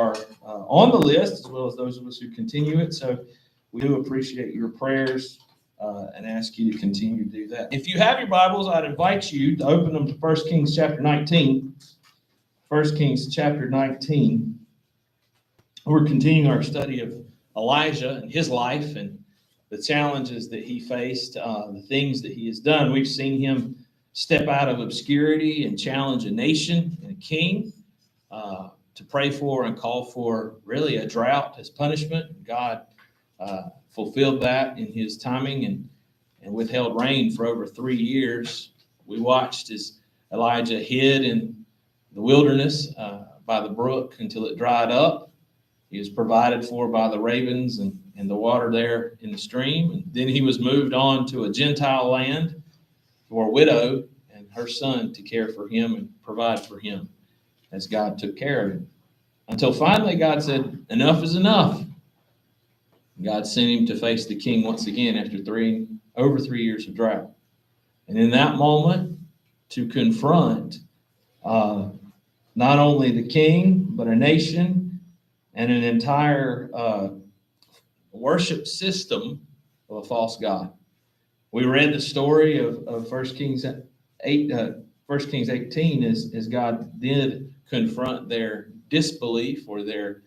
are on the list, as well as those of us who continue it. So we do appreciate your prayers and ask you to continue to do that. If you have your Bibles, I'd invite you to open them to 1 Kings chapter 19. 1 Kings chapter 19. We're continuing our study of Elijah and his life and the challenges that he faced, the things that he has done. We've seen him step out of obscurity and challenge a nation and a king to pray for and call for really a drought as punishment. God fulfilled that in his timing and withheld rain for over 3 years. We watched as Elijah hid in the wilderness by the brook until it dried up. He was provided for by the ravens and the water there in the stream. And then he was moved on to a Gentile land for a widow and her son to care for him and provide for him as God took care of him. Until finally God said, enough is enough. God sent him to face the king once again after over 3 years of drought. And in that moment, to confront not only the king, but a nation and an entire worship system of a false god. We read the story of 1 Kings 18 as God did confront their disbelief or their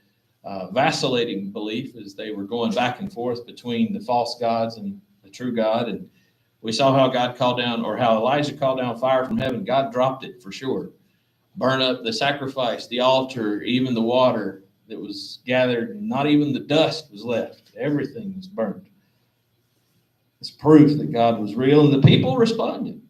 vacillating belief as they were going back and forth between the false gods and the true God. And we saw how God called down, or how Elijah called down fire from heaven. God dropped it for sure. Burn up the sacrifice, the altar, even the water that was gathered. Not even the dust was left. Everything was burnt. It's proof that God was real, and the people responded.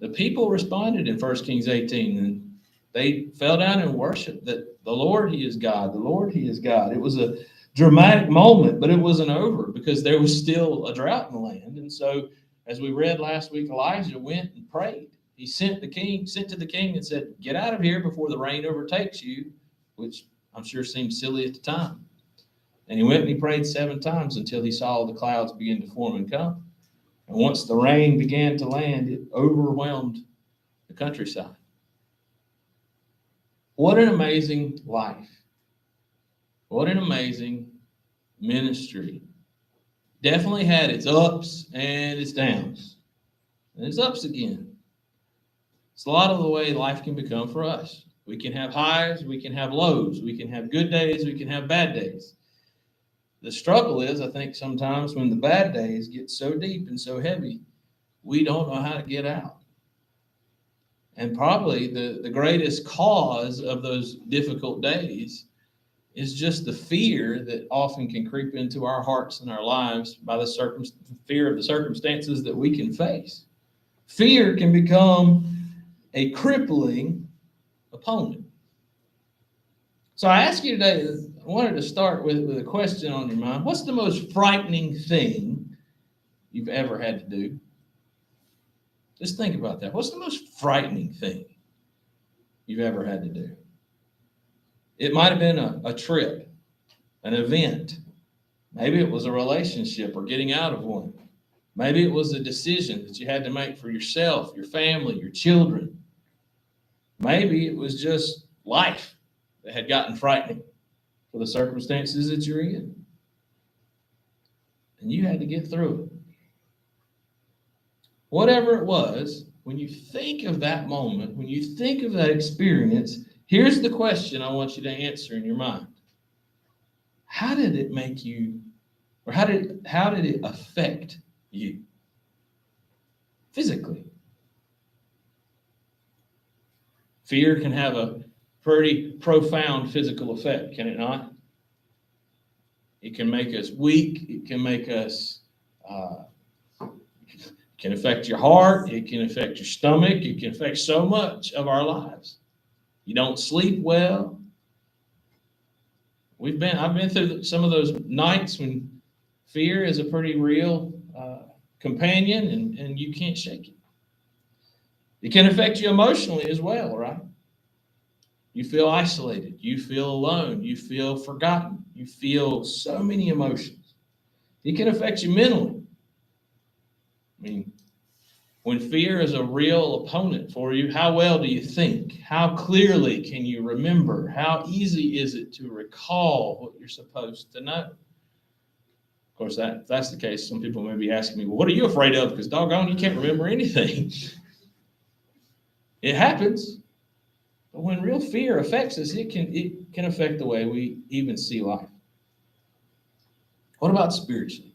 The people responded in 1 Kings 18, and they fell down and worshiped that the Lord, He is God. The Lord, He is God. It was a dramatic moment, but it wasn't over because there was still a drought in the land. And so, as we read last week, Elijah went and prayed. He sent to the king and said, get out of here before the rain overtakes you, which I'm sure seemed silly at the time. And he went and he prayed 7 times until he saw the clouds begin to form and come. And once the rain began to land, it overwhelmed the countryside. What an amazing life. What an amazing ministry. Definitely had its ups and its downs. And its ups again. It's a lot of the way life can become for us. We can have highs, we can have lows, we can have good days, we can have bad days. The struggle is, I think, sometimes when the bad days get so deep and so heavy, we don't know how to get out. And probably the greatest cause of those difficult days is just the fear that often can creep into our hearts and our lives by the fear of the circumstances that we can face. Fear can become a crippling opponent. So I ask you today, I wanted to start with a question on your mind. What's the most frightening thing you've ever had to do? Just think about that. What's the most frightening thing you've ever had to do? It might have been a trip, an event. Maybe it was a relationship or getting out of one. Maybe it was a decision that you had to make for yourself, your family, your children. Maybe it was just life that had gotten frightening for the circumstances that you're in. And you had to get through it. Whatever it was, when you think of that moment, when you think of that experience, here's the question I want you to answer in your mind. How did it make you, or how did it affect you physically? Fear can have a pretty profound physical effect, can it not? It can make us weak. It can make us, can affect your heart. It can affect your stomach. It can affect so much of our lives. You don't sleep well. I've been through some of those nights when fear is a pretty real companion and you can't shake it. It can affect you emotionally as well, right? You feel isolated. You feel alone. You feel forgotten. You feel so many emotions. It can affect you mentally. I mean, When fear is a real opponent for you, how well do you think? How clearly can you remember? How easy is it to recall what you're supposed to know? Of course, if that's the case, some people may be asking me, well, what are you afraid of? Because doggone, you can't remember anything. It happens. But when real fear affects us, it can affect the way we even see life. What about spiritually?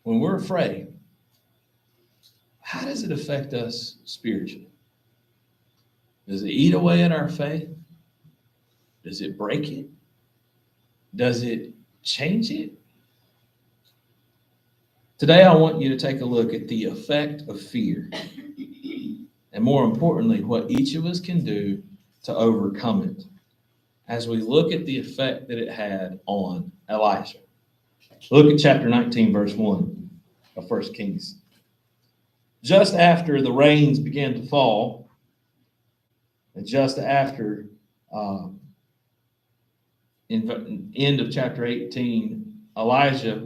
When we're afraid, how does it affect us spiritually? Does it eat away at our faith? Does it break it? Does it change it? Today, I want you to take a look at the effect of fear. And more importantly, what each of us can do to overcome it as we look at the effect that it had on Elijah. Look at chapter 19, verse 1 of 1 Kings. Just after the rains began to fall, and just after in end of chapter 18, Elijah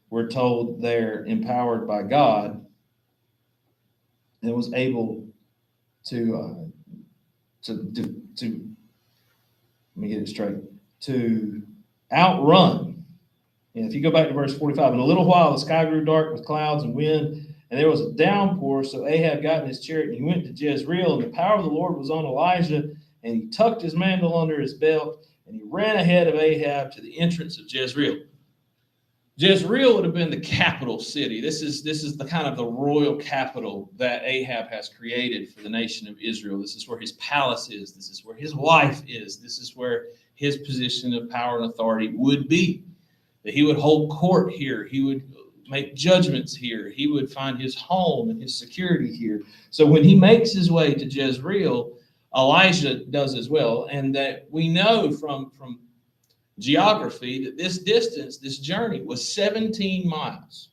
we're told there, empowered by God, and was able to let me get it straight, to outrun. And if you go back to verse 45, in a little while the sky grew dark with clouds and wind, and there was a downpour, so Ahab got in his chariot and he went to Jezreel, and the power of the Lord was on Elijah, and he tucked his mantle under his belt, and he ran ahead of Ahab to the entrance of Jezreel. Jezreel would have been the capital city. This is the kind of the royal capital that Ahab has created for the nation of Israel. This is where his palace is. This is where his wife is. This is where his position of power and authority would be. That he would hold court here. He would make judgments here. He would find his home and his security here. So when he makes his way to Jezreel, Elijah does as well. And that we know from geography that this distance, this journey, was 17 miles.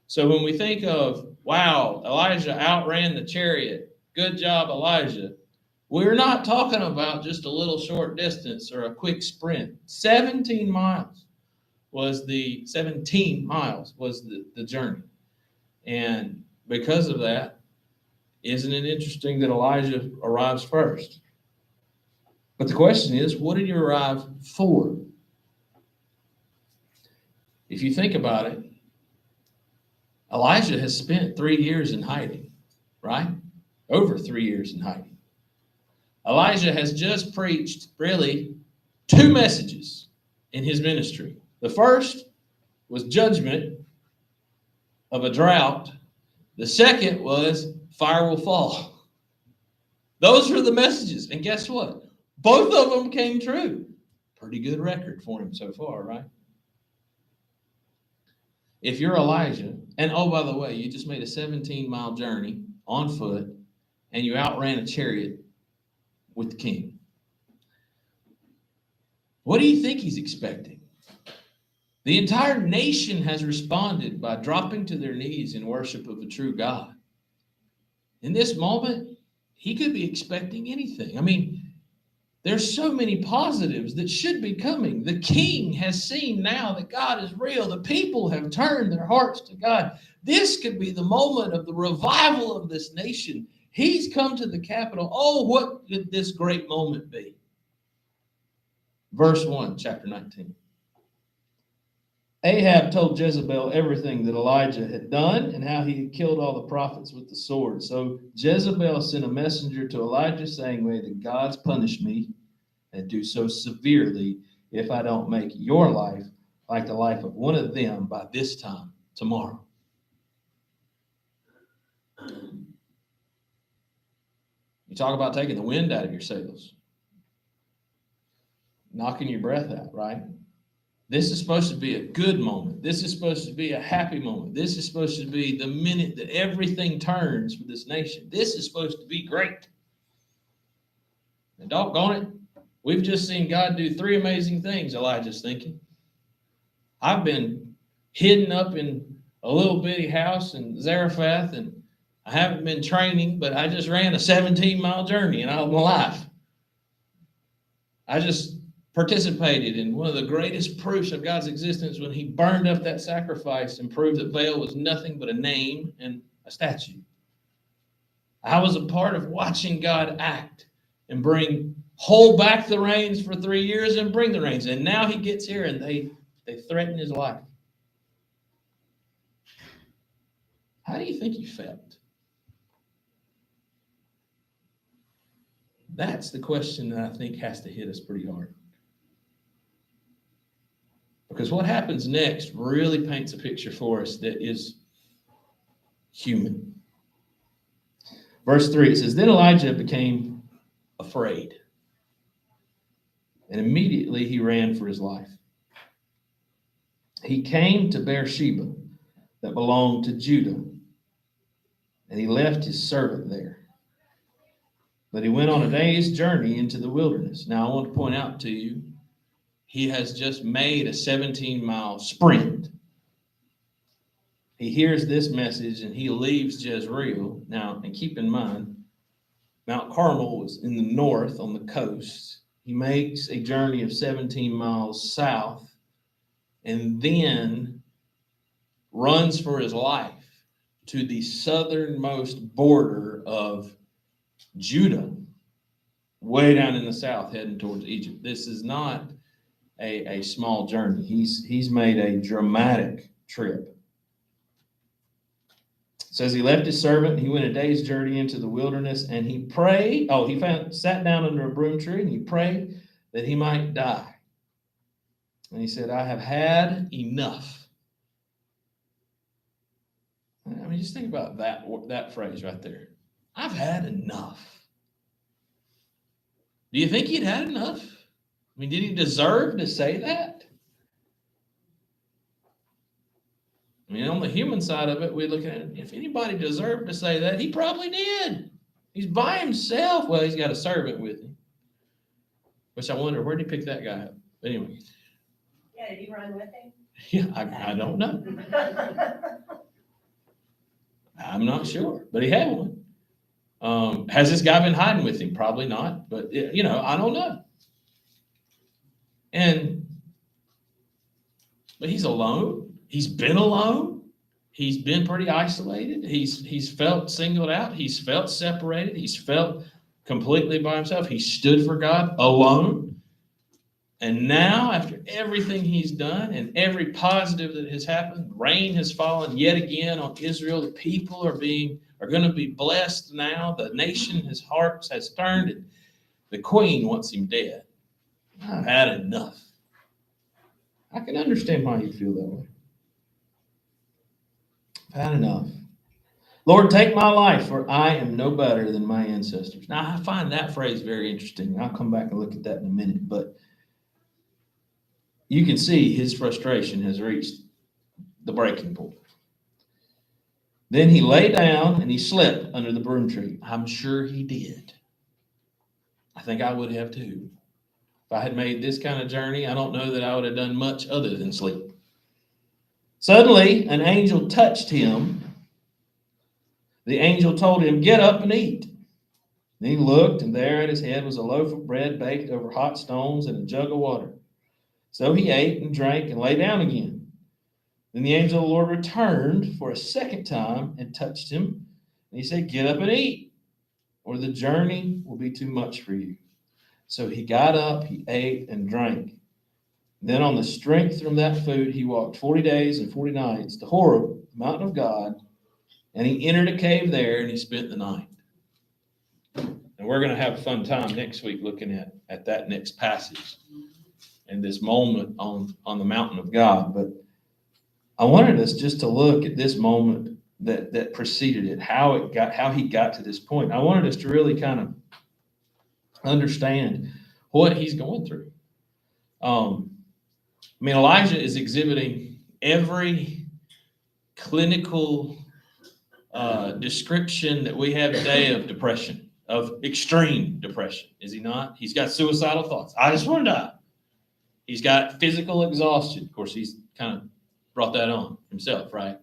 So when we think of, wow, Elijah outran the chariot, good job, Elijah, we're not talking about just a little short distance or a quick sprint. 17 miles was the journey. And because of that, isn't it interesting that Elijah arrives first? But the question is, what did he arrive for? If you think about it, Elijah has spent 3 years in hiding, right? Over 3 years in hiding. Elijah has just preached, really, 2 messages in his ministry. The first was judgment of a drought. The second was fire will fall. Those were the messages. And guess what? Both of them came true. Pretty good record for him so far, right? If you're Elijah, and oh, by the way, you just made a 17-mile journey on foot, and you outran a chariot with the king. What do you think he's expecting? The entire nation has responded by dropping to their knees in worship of a true God. In this moment, he could be expecting anything. I mean, there's so many positives that should be coming. The king has seen now that God is real. The people have turned their hearts to God. This could be the moment of the revival of this nation. He's come to the capital. Oh, what could this great moment be? Verse 1, chapter 19. Ahab told Jezebel everything that Elijah had done and how he had killed all the prophets with the sword. So Jezebel sent a messenger to Elijah saying, may the gods punish me and do so severely if I don't make your life like the life of one of them by this time tomorrow. You talk about taking the wind out of your sails, knocking your breath out, right? This is supposed to be a good moment. This is supposed to be a happy moment. This is supposed to be the minute that everything turns for this nation. This is supposed to be great. And doggone it, we've just seen God do 3 amazing things, Elijah's thinking. I've been hidden up in a little bitty house in Zarephath, and I haven't been training, but I just ran a 17-mile journey, and I'm alive. I just participated in one of the greatest proofs of God's existence when he burned up that sacrifice and proved that Baal was nothing but a name and a statue. I was a part of watching God act and hold back the reins for 3 years and bring the reins. And now he gets here and they threaten his life. How do you think he felt? That's the question that I think has to hit us pretty hard. Because what happens next really paints a picture for us that is human. Verse 3, it says, Then Elijah became afraid, and immediately he ran for his life. He came to Beersheba that belonged to Judah, and he left his servant there. But he went on a day's journey into the wilderness. Now, I want to point out to you, he has just made a 17-mile sprint. He hears this message and he leaves Jezreel. Now, and keep in mind, Mount Carmel was in the north on the coast. He makes a journey of 17 miles south and then runs for his life to the southernmost border of Judah, way down in the south, heading towards Egypt. This is not a small journey. He's made a dramatic trip. It says he left his servant, he went a day's journey into the wilderness, and he prayed. Sat down under a broom tree, and he prayed that he might die. And he said, I have had enough. I mean, just think about that phrase right there. I've had enough. Do you think he'd had enough? I mean, did he deserve to say that? I mean, on the human side of it, we look at it, if anybody deserved to say that, he probably did. He's by himself. Well, he's got a servant with him. Which I wonder, where did he pick that guy up? But anyway. Yeah, did he run with him? Yeah, I don't know. I'm not sure, but he had one. Has this guy been hiding with him? Probably not, but I don't know. But he's alone. He's been alone. He's been pretty isolated. He's felt singled out. He's felt separated. He's felt completely by himself. He stood for God alone. And now, after everything he's done and every positive that has happened, rain has fallen yet again on Israel. The people are going to be blessed now. The nation, his heart has turned, and the queen wants him dead. I've had enough. I can understand why you feel that way. I've had enough. Lord, take my life, for I am no better than my ancestors. Now, I find that phrase very interesting. I'll come back and look at that in a minute, but you can see his frustration has reached the breaking point. Then he lay down and he slept under the broom tree. I'm sure he did. I think I would have too. If I had made this kind of journey, I don't know that I would have done much other than sleep. Suddenly, an angel touched him. The angel told him, get up and eat. Then he looked, and there at his head was a loaf of bread baked over hot stones and a jug of water. So he ate and drank and lay down again. Then the angel of the Lord returned for a second time and touched him. And he said, get up and eat, or the journey will be too much for you. So he got up, he ate and drank. Then on the strength from that food, he walked 40 days and 40 nights to Horeb, the mountain of God, and he entered a cave there and he spent the night. And we're going to have a fun time next week looking at that next passage and this moment on the mountain of God. But I wanted us just to look at this moment that preceded it, how he got to this point. I wanted us to really kind of understand what he's going through. Elijah is exhibiting every clinical description that we have today of depression, of extreme depression, is he not? He's got suicidal thoughts. I just want to die. He's got physical exhaustion. Of course, he's kind of brought that on himself, right?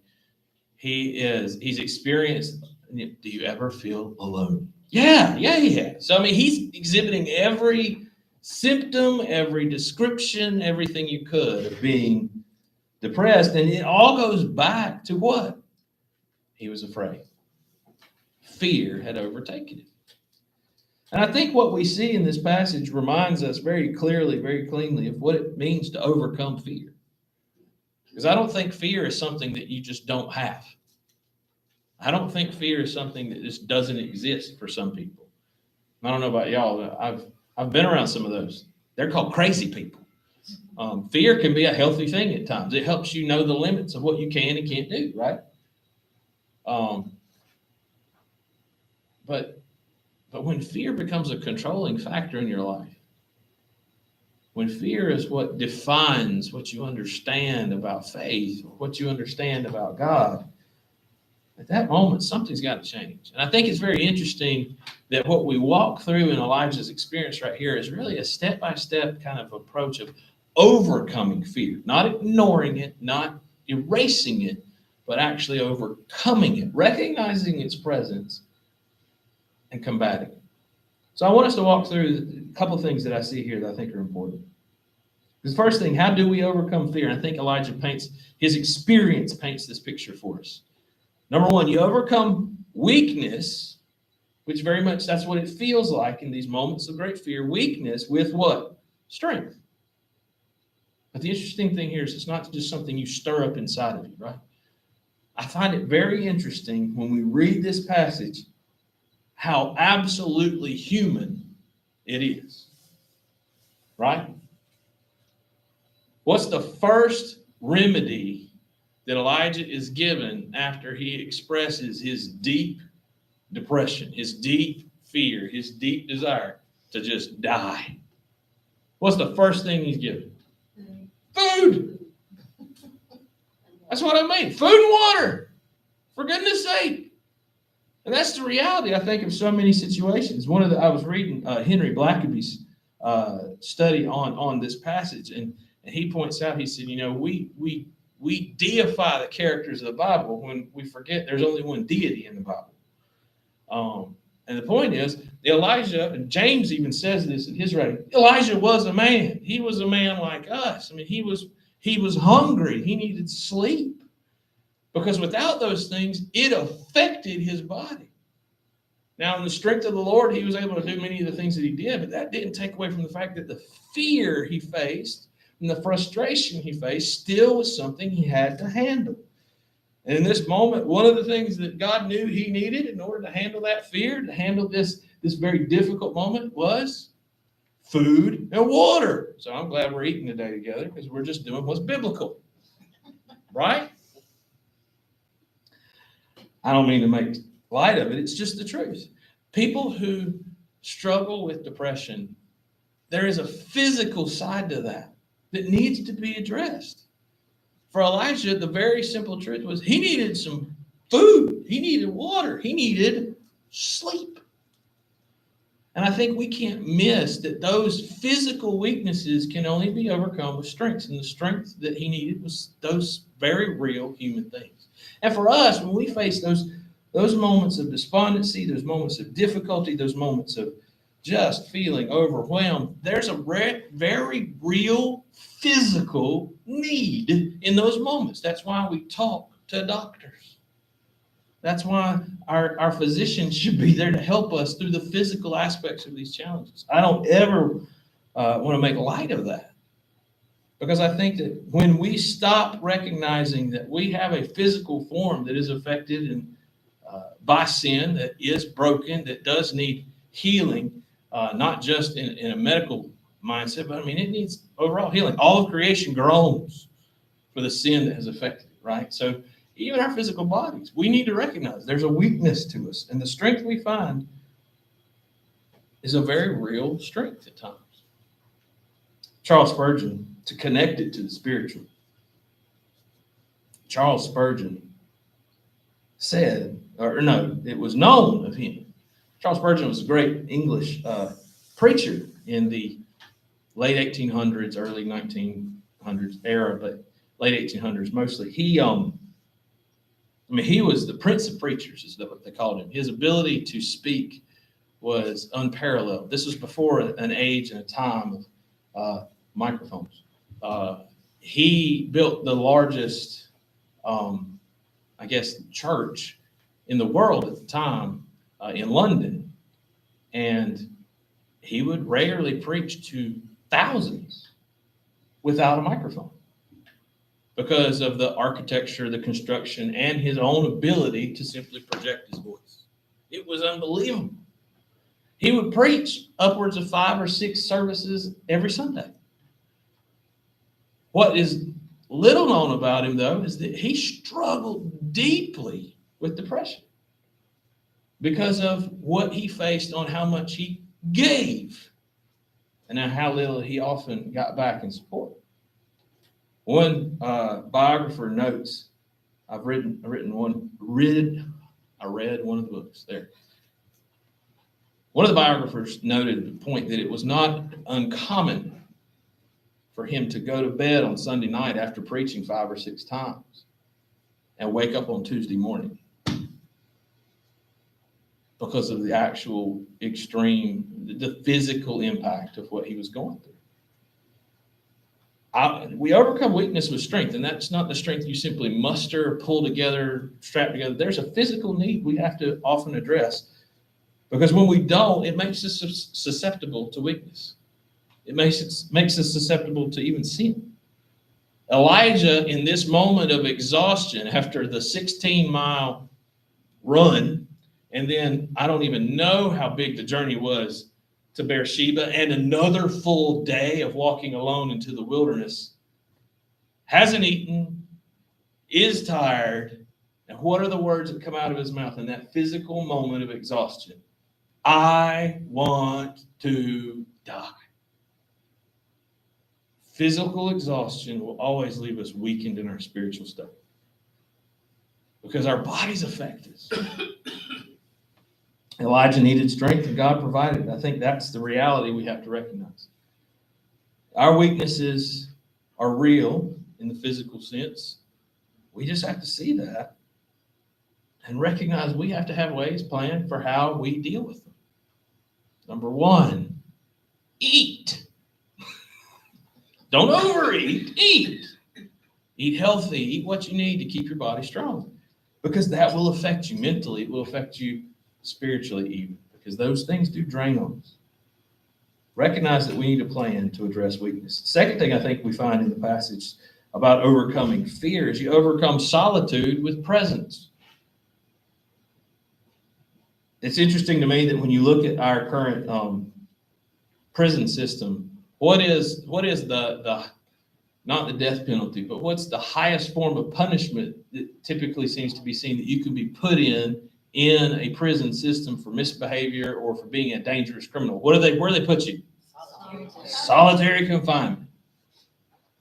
He's experienced, do you ever feel alone? Yeah, he has. So, he's exhibiting every symptom, every description, everything you could of being depressed. And it all goes back to what? He was afraid. fear had overtaken him. And I think what we see in this passage reminds us very clearly, very cleanly of what it means to overcome fear. Because I don't think fear is something that you just don't have. I don't think fear is something that just doesn't exist for some people. I don't know about y'all, but I've been around some of those. They're called crazy people. Fear can be a healthy thing at times. It helps you know the limits of what you can and can't do, right? But when fear becomes a controlling factor in your life, when fear is what defines what you understand about faith, what you understand about God, at that moment, something's got to change. And I think it's very interesting that what we walk through in Elijah's experience right here is really a step-by-step kind of approach of overcoming fear, not ignoring it, not erasing it, but actually overcoming it, recognizing its presence and combating it. So I want us to walk through a couple of things that I see here that I think are important. The first thing, how do we overcome fear? And I think Elijah his experience paints this picture for us. Number one, you overcome weakness, which very much that's what it feels like in these moments of great fear. Weakness with what? Strength. But the interesting thing here is it's not just something you stir up inside of you, right? I find it very interesting when we read this passage how absolutely human it is, right? What's the first remedy that Elijah is given after he expresses his deep depression, his deep fear, his deep desire to just die? What's the first thing he's given? Food. That's what I mean. Food and water, for goodness sake. And that's the reality, I think, of so many situations. I was reading Henry Blackaby's study on this passage, and he points out, he said, we deify the characters of the Bible when we forget there's only one deity in the Bible. And the point is, Elijah, and James even says this in his writing, Elijah was a man. He was a man like us. I mean, he was hungry. He needed sleep. Because without those things, it affected his body. Now, in the strength of the Lord, he was able to do many of the things that he did, but that didn't take away from the fact that the fear he faced and the frustration he faced still was something he had to handle. And in this moment, one of the things that God knew he needed in order to handle that fear, to handle this very difficult moment, was food and water. So I'm glad we're eating today together, because we're just doing what's biblical, right? I don't mean to make light of it. It's just the truth. People who struggle with depression, there is a physical side to that needs to be addressed. For Elijah, the very simple truth was he needed some food. He needed water. He needed sleep. And I think we can't miss that those physical weaknesses can only be overcome with strength. And the strength that he needed was those very real human things. And for us, when we face those moments of despondency, those moments of difficulty, those moments of just feeling overwhelmed, there's a very real physical need in those moments. That's why we talk to doctors. That's why our physicians should be there to help us through the physical aspects of these challenges. I don't ever want to make light of that, because I think that when we stop recognizing that we have a physical form that is affected by sin, that is broken, that does need healing, not just in a medical mindset, but I mean, it needs overall healing. All of creation groans for the sin that has affected it, right? So even our physical bodies, we need to recognize there's a weakness to us, and the strength we find is a very real strength at times. Charles Spurgeon, to connect it to the spiritual, Charles Spurgeon said, it was known of him. Charles Spurgeon was a great English preacher in the late 1800s, early 1900s era, but late 1800s mostly. He was the prince of preachers, is what they called him. His ability to speak was unparalleled. This was before an age and a time of microphones. He built the largest, church in the world at the time in London, and he would regularly preach to thousands without a microphone because of the architecture, the construction, and his own ability to simply project his voice. It was unbelievable. He would preach upwards of 5 or 6 services every Sunday. What is little known about him, though, is that he struggled deeply with depression because of what he faced on how much he gave and how little he often got back in support. One biographer notes, I read one of the books there. One of the biographers noted the point that it was not uncommon for him to go to bed on Sunday night after preaching 5 or 6 times and wake up on Tuesday morning because of the actual extreme, the physical impact of what he was going through. We overcome weakness with strength, and that's not the strength you simply muster, pull together, strap together. There's a physical need we have to often address, because when we don't, it makes us susceptible to weakness. It makes us susceptible to even sin. Elijah, in this moment of exhaustion after the 16-mile run, and then I don't even know how big the journey was to Beersheba, and another full day of walking alone into the wilderness, hasn't eaten, is tired, and what are the words that come out of his mouth in that physical moment of exhaustion? I want to die. Physical exhaustion will always leave us weakened in our spiritual state because our bodies affect us. Elijah needed strength, and God provided it. I think that's the reality we have to recognize. Our weaknesses are real in the physical sense. We just have to see that and recognize we have to have ways planned for how we deal with them. Number 1, eat. Don't overeat. Eat. Eat healthy. Eat what you need to keep your body strong, because that will affect you mentally. It will affect you spiritually even, because those things do drain on us. Recognize that we need a plan to address weakness. The second thing I think we find in the passage about overcoming fear is you overcome solitude with presence. It's interesting to me that when you look at our current prison system, what is the not the death penalty, but what's the highest form of punishment that typically seems to be seen that you can be put in a prison system for misbehavior or for being a dangerous criminal? Where do they put you? Solitary confinement.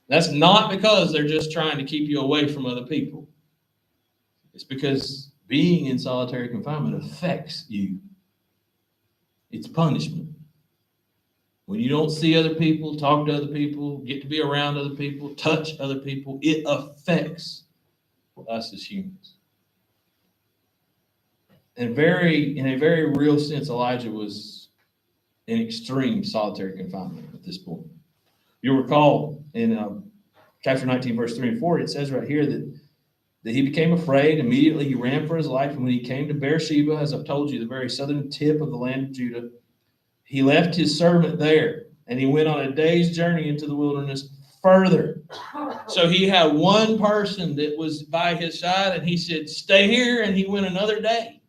That's not because they're just trying to keep you away from other people. It's because being in solitary confinement affects you. It's punishment. When you don't see other people, talk to other people, get to be around other people, touch other people, it affects us as humans. In a very real sense, Elijah was in extreme solitary confinement at this point. You'll recall in chapter 19, verse 3 and 4, it says right here that he became afraid. Immediately he ran for his life. And when he came to Beersheba, as I've told you, the very southern tip of the land of Judah, he left his servant there, and he went on a day's journey into the wilderness further. So he had one person that was by his side, and he said, stay here, and he went another day.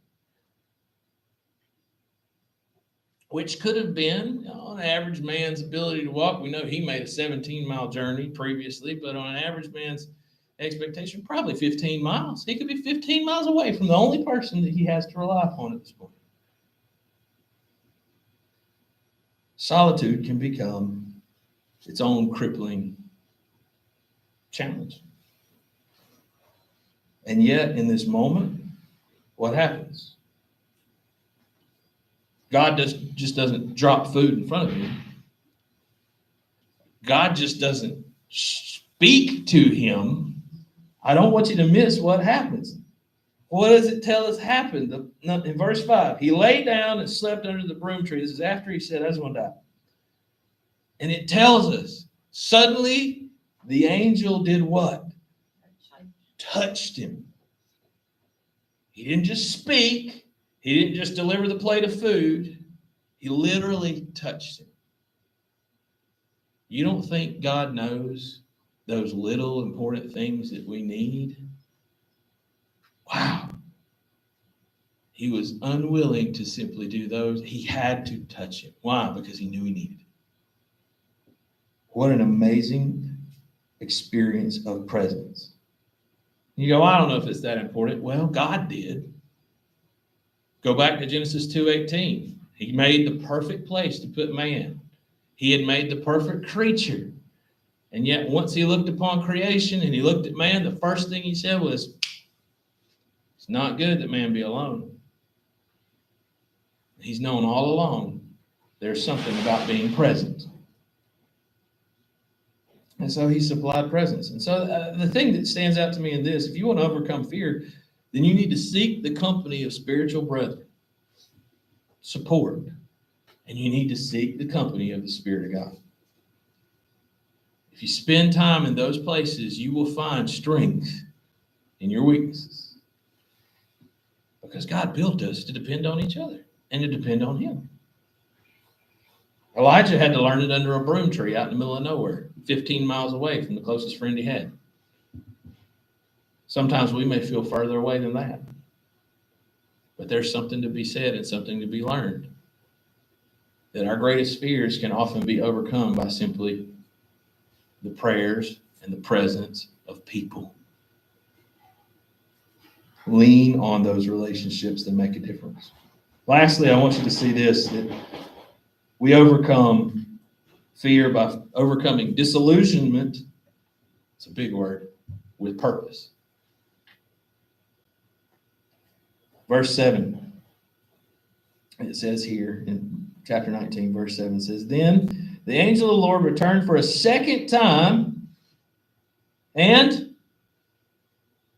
Which could have been on an average man's ability to walk. We know he made a 17-mile journey previously, but on an average man's expectation, probably 15 miles. He could be 15 miles away from the only person that he has to rely upon at this point. Solitude can become its own crippling challenge. And yet, in this moment, what happens? God just doesn't drop food in front of him. God just doesn't speak to him. I don't want you to miss what happens. What does it tell us happened? In verse 5, he lay down and slept under the broom tree. This is after he said, I just want to die. And it tells us, suddenly the angel did what? Touched him. He didn't just speak. He didn't just deliver the plate of food. He literally touched him. You don't think God knows those little important things that we need? Wow. He was unwilling to simply do those. He had to touch him. Why? Because he knew he needed it. What an amazing experience of presence. You go, I don't know if it's that important. Well, God did. Go back to Genesis 2:18. He made the perfect place to put man. He had made the perfect creature. And yet once he looked upon creation and he looked at man, the first thing he said was, it's not good that man be alone. He's known all along there's something about being present. And so he supplied presence. And so the thing that stands out to me in this, if you want to overcome fear, then you need to seek the company of spiritual brethren, support, and you need to seek the company of the Spirit of God. If you spend time in those places, you will find strength in your weaknesses. Because God built us to depend on each other and to depend on him. Elijah had to learn it under a broom tree out in the middle of nowhere, 15 miles away from the closest friend he had. Sometimes we may feel further away than that. But there's something to be said and something to be learned. That our greatest fears can often be overcome by simply the prayers and the presence of people. Lean on those relationships that make a difference. Lastly, I want you to see this, that we overcome fear by overcoming disillusionment, it's a big word, with purpose. Verse 7, it says here in chapter 19, verse 7 says, Then the angel of the Lord returned for a second time and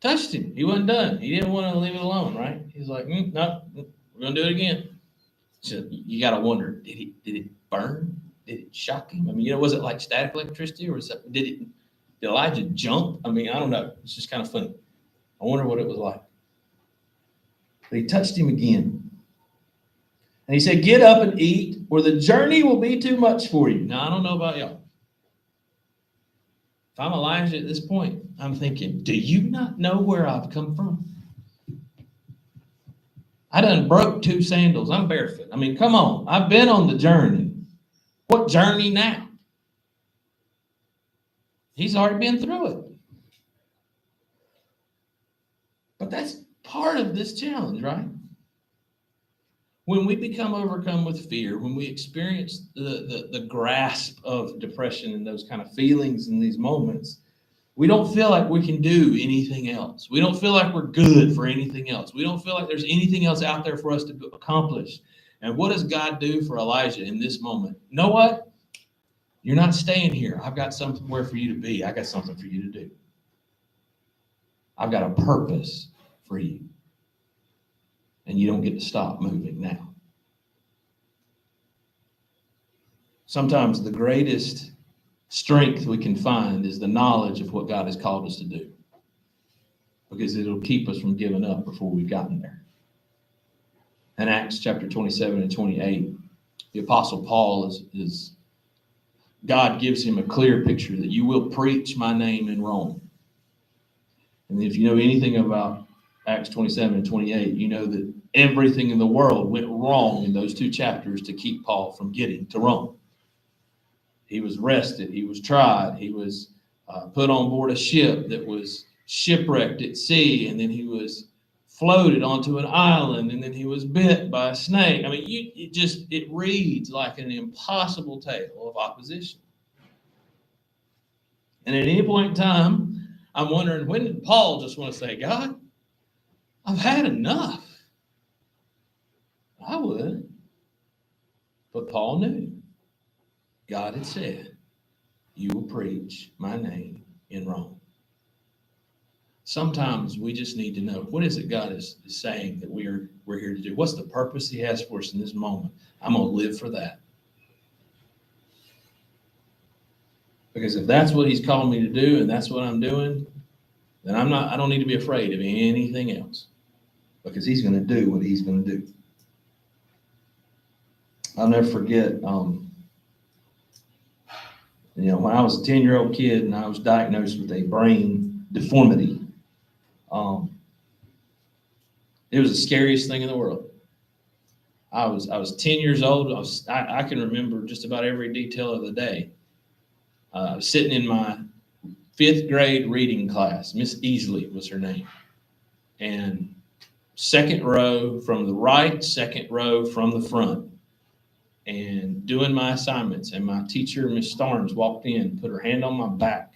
touched him. He wasn't done. He didn't want to leave it alone, right? He's like, no, we're going to do it again. So you got to wonder, did it burn? Did it shock him? I mean, was it like static electricity, or did Elijah jump? I mean, I don't know. It's just kind of funny. I wonder what it was like. But he touched him again. And he said, get up and eat, or the journey will be too much for you. Now, I don't know about y'all. If I'm Elijah at this point, I'm thinking, do you not know where I've come from? I done broke 2 sandals. I'm barefoot. I mean, come on. I've been on the journey. What journey now? He's already been through it. But that's part of this challenge, right? When we become overcome with fear, when we experience the grasp of depression and those kind of feelings in these moments, we don't feel like we can do anything else. We don't feel like we're good for anything else. We don't feel like there's anything else out there for us to accomplish. And what does God do for Elijah in this moment? You know what? You're not staying here. I've got somewhere for you to be. I got something for you to do. I've got a purpose for you. And you don't get to stop moving now. Sometimes the greatest strength we can find is the knowledge of what God has called us to do, because it'll keep us from giving up before we've gotten there. In Acts chapter 27 and 28, the Apostle Paul God gives him a clear picture that you will preach my name in Rome. And if you know anything about Acts 27 and 28, you know that everything in the world went wrong in those 2 chapters to keep Paul from getting to Rome. He was arrested. He was tried. He was put on board a ship that was shipwrecked at sea, and then he was floated onto an island, and then he was bit by a snake. I mean, it reads like an impossible tale of opposition. And at any point in time, I'm wondering, when did Paul just want to say, God, I've had enough? I would. But Paul knew. God had said, you will preach my name in Rome. Sometimes we just need to know, what is it God is saying that we're here to do? What's the purpose he has for us in this moment? I'm going to live for that. Because if that's what he's called me to do and that's what I'm doing, then I don't need to be afraid of anything else. Because he's going to do what he's going to do. I'll never forget, when I was a 10-year-old kid and I was diagnosed with a brain deformity, it was the scariest thing in the world. I was 10 years old. I can remember just about every detail of the day. I was sitting in my 5th grade reading class. Miss Easley was her name. And second row from the right, second row from the front, and doing my assignments. And my teacher, Miss Starnes, walked in, put her hand on my back,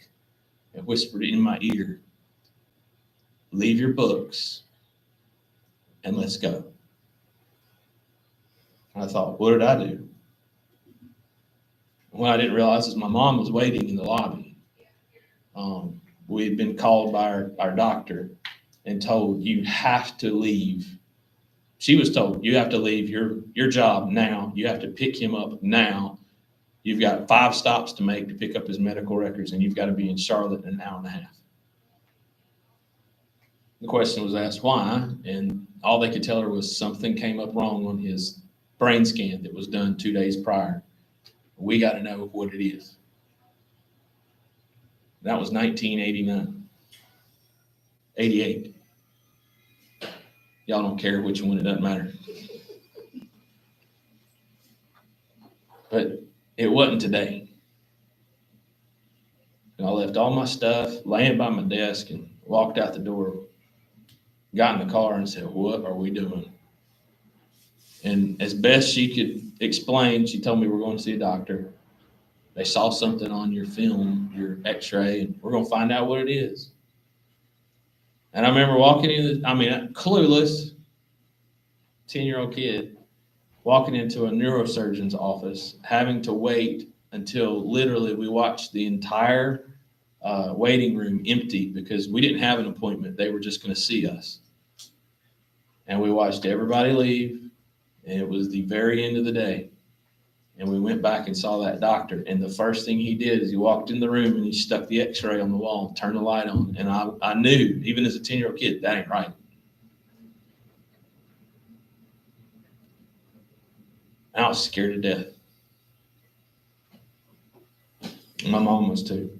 and whispered in my ear, "Leave your books and let's go." I thought, what did I do? What I didn't realize is my mom was waiting in the lobby. We had been called by our doctor and told, "You have to leave." She was told, "You have to leave your job now. You have to pick him up now. You've got 5 stops to make to pick up his medical records, and you've got to be in Charlotte in an hour and a half." The question was asked, why? And all they could tell her was something came up wrong on his brain scan that was done 2 days prior. We got to know what it is. That was 1989. 88. Y'all don't care which one, it doesn't matter. But it wasn't today. And I left all my stuff laying by my desk and walked out the door, got in the car and said, "What are we doing?" And as best she could explain, she told me, "We're going to see a doctor. They saw something on your film, your x-ray, and we're going to find out what it is." And I remember walking in, clueless 10-year-old kid, walking into a neurosurgeon's office, having to wait until literally we watched the entire waiting room empty because we didn't have an appointment. They were just going to see us. And we watched everybody leave, and it was the very end of the day. And we went back and saw that doctor. And the first thing he did is he walked in the room and he stuck the x-ray on the wall and turned the light on. And I knew, even as a 10-year-old kid, that ain't right. I was scared to death. My mom was too.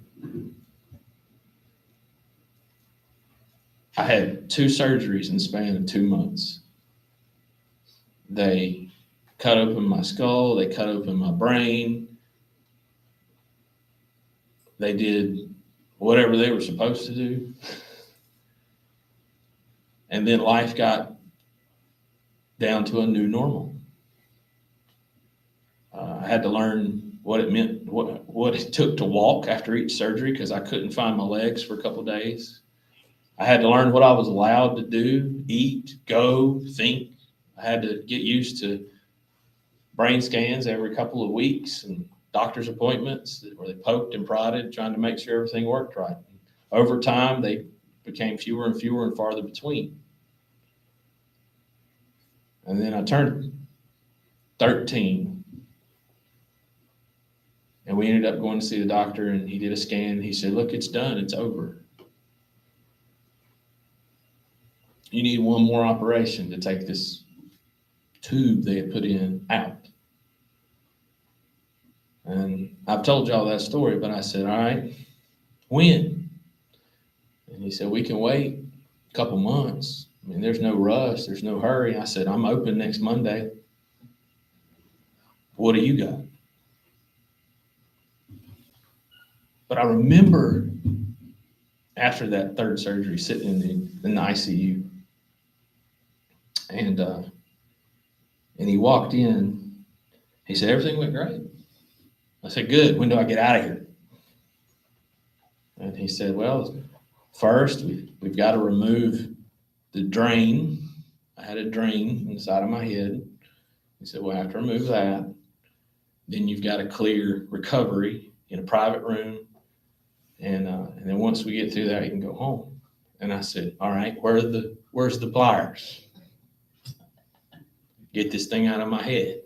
I had 2 surgeries in the span of 2 months. They cut open my skull. They cut open my brain. They did whatever they were supposed to do. And then life got down to a new normal. I had to learn what it meant, what it took to walk after each surgery because I couldn't find my legs for a couple of days. I had to learn what I was allowed to do, eat, go, think. I had to get used to brain scans every couple of weeks and doctor's appointments where they poked and prodded, trying to make sure everything worked right. Over time, they became fewer and fewer and farther between. And then I turned 13, and we ended up going to see the doctor, and he did a scan. And he said, "Look, it's done. It's over. You need one more operation to take this tube they had put in out." And I've told y'all that story, but I said, "All right, when?" And he said, "We can wait a couple months. I mean, there's no rush. There's no hurry." I said, "I'm open next Monday. What do you got?" But I remember after that 3rd surgery sitting in the ICU, and he walked in. He said, "Everything went great." I said, "Good. When do I get out of here?" And he said, "Well, first we've got to remove the drain." I had a drain inside of my head. He said, "We'll have to remove that. Then you've got to clear recovery in a private room. And then once we get through that, you can go home." And I said, "All right, where's the pliers? Get this thing out of my head."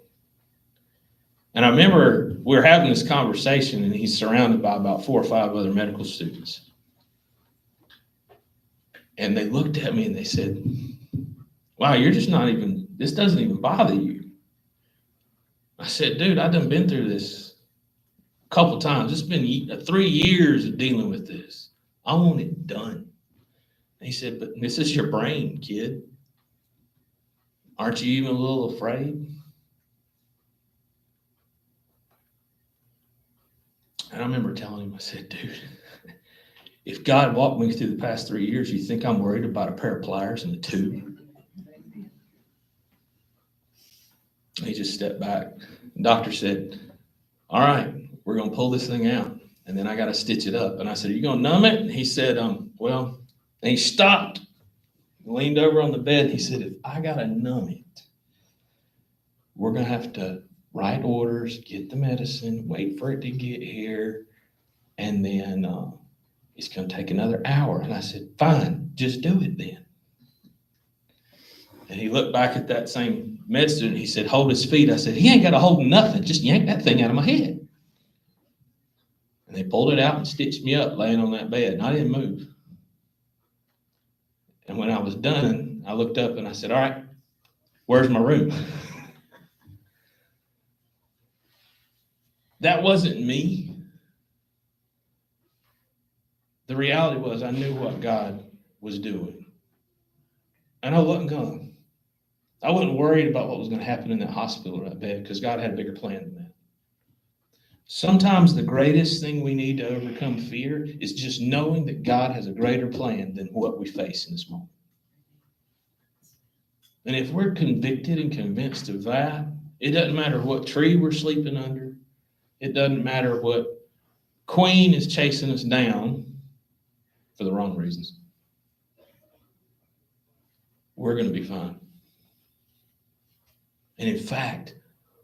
And I remember we were having this conversation, and he's surrounded by about 4 or 5 other medical students. And they looked at me and they said, "Wow, you're just not even, this doesn't even bother you." I said, dude, I done been through this a couple times. It's been 3 years of dealing with this. I want it done. And he said, but this is your brain, kid. Aren't you even a little afraid? And I remember telling him, I said, dude, if God walked me through the past 3 years, you think I'm worried about a pair of pliers and a tube? He just stepped back. The doctor said, all right, we're going to pull this thing out. And then I got to stitch it up. And I said, are you going to numb it? And he said, well, and he stopped, leaned over on the bed. He said, if I got to numb it, we're going to have to write orders, get the medicine, wait for it to get here. And then it's going to take another hour. And I said, fine, just do it then. And he looked back at that same med student. He said, hold his feet. I said, he ain't got to hold nothing. Just yank that thing out of my head. And they pulled it out and stitched me up laying on that bed. And I didn't move. And when I was done, I looked up and I said, all right, where's my room? That wasn't me. The reality was I knew what God was doing. And I wasn't worried about what was going to happen in that hospital or that bed because God had a bigger plan than that. Sometimes the greatest thing we need to overcome fear is just knowing that God has a greater plan than what we face in this moment. And if we're convicted and convinced of that, it doesn't matter what tree we're sleeping under. It doesn't matter what queen is chasing us down for the wrong reasons. We're going to be fine. And in fact,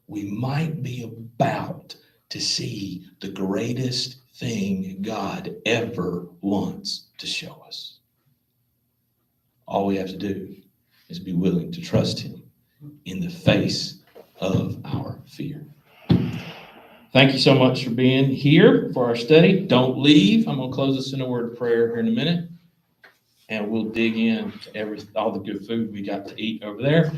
we might be about to see the greatest thing God ever wants to show us. All we have to do is be willing to trust him in the face of our fear. Thank you so much for being here for our study. Don't leave. I'm going to close us in a word of prayer here in a minute. And we'll dig into all the good food we got to eat over there.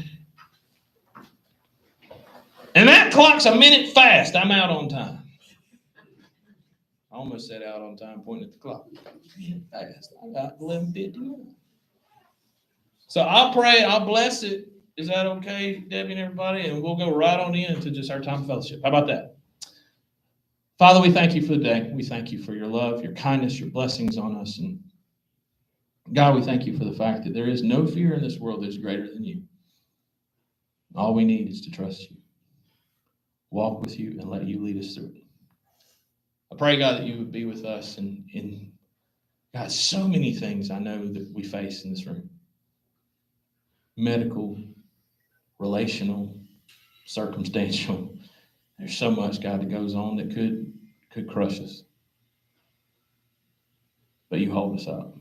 And that clock's a minute fast. I'm out on time. I almost said out on time pointing at the clock. Fast. I got 11:50. So I'll pray. I'll bless it. Is that okay, Debbie and everybody? And we'll go right on into just our time of fellowship. How about that? Father, we thank you for the day. We thank you for your love, your kindness, your blessings on us. And God, we thank you for the fact that there is no fear in this world that is greater than you. All we need is to trust you, walk with you, and let you lead us through it. I pray, God, that you would be with us in God, so many things I know that we face in this room. Medical, relational, circumstantial. There's so much, God, that goes on that could crush us. But you hold us up.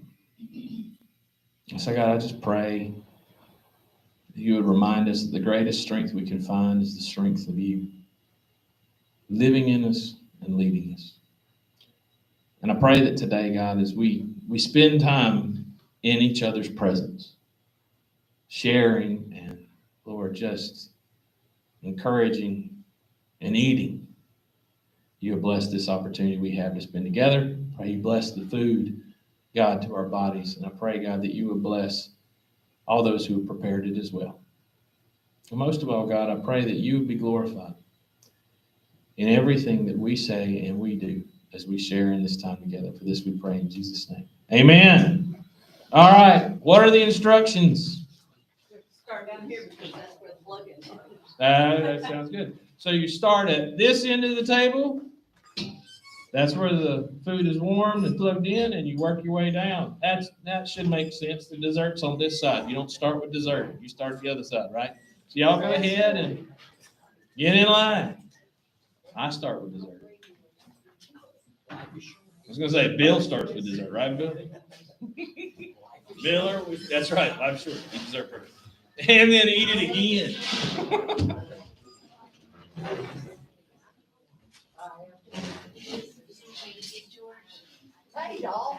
So, God, I just pray that you would remind us that the greatest strength we can find is the strength of you, living in us and leading us. And I pray that today, God, as we spend time in each other's presence, sharing and, Lord, just encouraging and eating, you have blessed this opportunity we have to spend together. Pray you bless the food, God, to our bodies. And I pray, God, that you would bless all those who have prepared it as well. And most of all, God, I pray that you would be glorified in everything that we say and we do as we share in this time together. For this we pray in Jesus' name. Amen. All right. What are the instructions? Start down here because that's where the plug-ins are. That sounds good. So you start at this end of the table. That's where the food is warmed and plugged in, and you work your way down. That should make sense. The dessert's on this side. You don't start with dessert. You start the other side, right? So y'all go ahead and get in line. I start with dessert. I was going to say, Bill starts with dessert, right, Bill? Bill, that's right. I'm sure. Eat dessert first. And then eat it again. Hey, y'all.